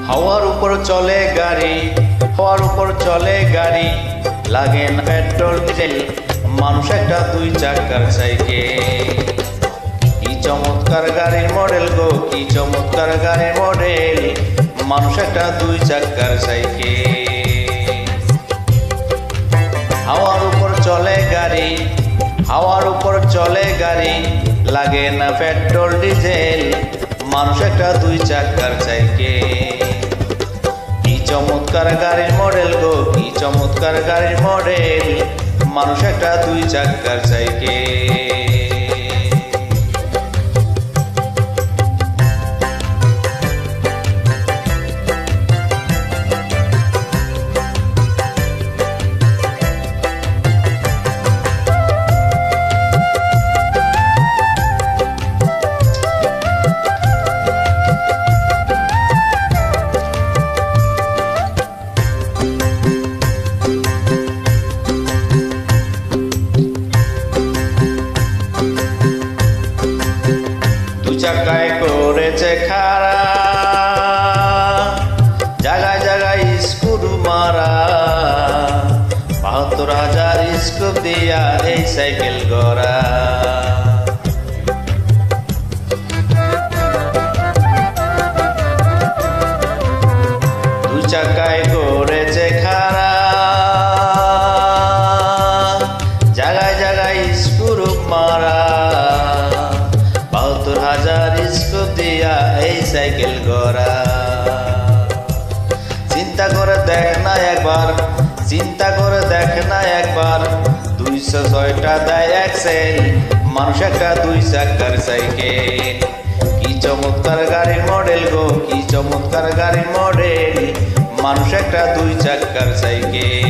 হাওয়ার উপর চলে গাড়ি, হাওয়ার উপর চলে গাড়ি, লাগে না পেট্রোল ডিজেল, মানুষ একটা দুই চাকার সাইকেল। কি চমৎকার গাড়ির মডেল গো, কি চমৎকার গাড়ির মডেল, মানুষ একটা দুই চাকার সাইকেল। হাওয়ার উপর চলে গাড়ি, হাওয়ার উপর চলে গাড়ি, লাগে না পেট্রোল ডিজেল, মানুষ একটা দুই চাকার সাইকেল। কি চমৎকার গাড়ির মডেল গো, কি চমৎকার গাড়ির মডেল, মানুষ একটা দুই চাকার সাইকেল। চাকায় করেছে খাড়া, জায়গায় জায়গায় স্ক্রু মারা, ৭২,০০০ স্ক্রু দিয়া এই সাইকেল গড়া। দুই চাকায় করেছে খাড়া, জায়গায় জায়গায় স্ক্রু মারা, ৭২,০০০ স্ক্রু দিয়া এই সাইকেল গড়া। চিন্তা করে দেখ না একবার, চিন্তা করে দেখ না একবার, ২০৬টা দেয় এক্সেল, মানুষ একটা দুই চাকার সাইকেল। কি চমৎকার গাড়ির মডেল গো, কি চমৎকার গাড়ির মডেল, মানুষ একটা দুই চাকার সাইকেল।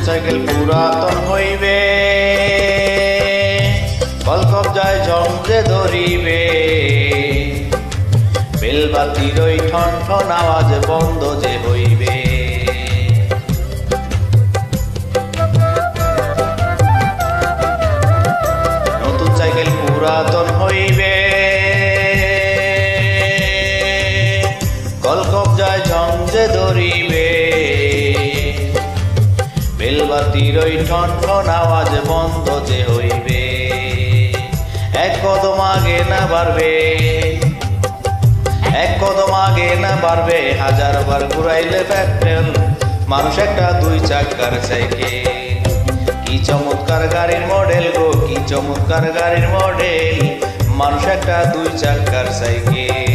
সাইকেল পুরাতন হইবে, কলকবজায় ঝঞ্ঝে ধরিবে, বেলবাতির ওই ঠন ঠন আওয়াজ বন্ধ যে হইবে। নতুন সাইকেল পুরাতন হইবে, কলকবজায় ঝঞ্ঝে ধরিবে, বেলবাতির ওই ঠন ঠন আওয়াজ বন্ধ যে হইবে। এক কদম আগে না বাড়বে, এক কদম আগে না বাড়বে, ১০০০বার ঘুরাইলে পেট্রোল, মানুষ একটা দুই চাকার সাইকেল। কি চমৎকার গাড়ির মডেল গো, কি চমৎকার গাড়ির মডেল, মানুষ একটা দুই চাকার সাইকেল।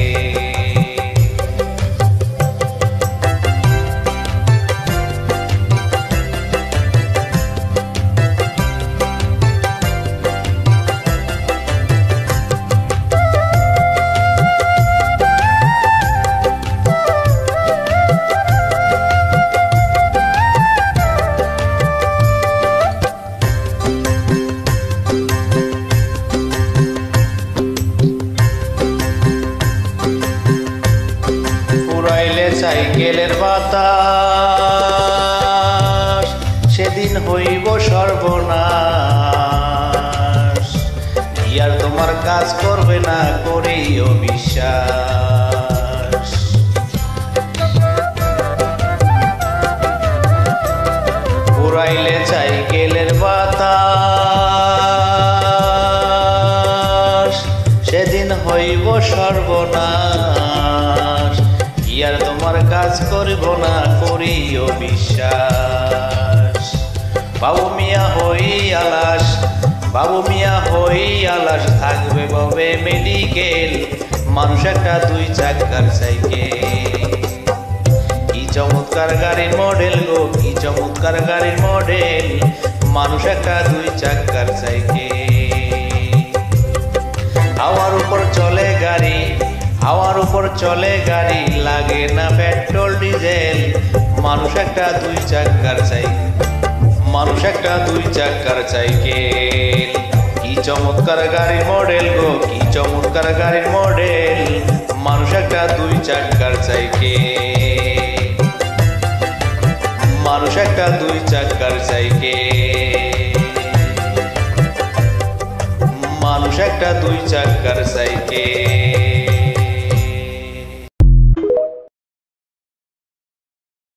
সাইকেলের বাতাস সেদিন হইব সর্বনাশ, আর তোমার কাজ করবে না করিও বিশ্বাস। পুরাইলে সাইকেলের বাতাস, সেদিন হইব সর্বনাশ। আর তোমার কাজ করিব না করিও বিশ্বাস। বাবু মিয়া হই আলাস, বাবু মিয়া হই আলাস, থাকবে ববে মেডিকেল। মানুষ একটা দুই চাকার সাইকেল। কি চমৎকার গাড়ির মডেল গো, কি চমৎকার গাড়ির মডেল। মানুষ একটা দুই চাকার সাইকেল। হাওয়ার উপর চলে গাড়ি, হাওয়ার উপর চলে গাড়ি, লাগে না পেট্রোল ডিজেল। মানুষ একটা দুই চাকার সাইকেল, মানুষ একটা দুই চাকার সাইকেল। কি চমৎকার গাড়ির মডেল গো, কি চমৎকার গাড়ির মডেল। মানুষ একটা দুই চাকার সাইকেল, মানুষ একটা দুই চাকার সাইকেল, মানুষ একটা দুই চাকার সাইকেল।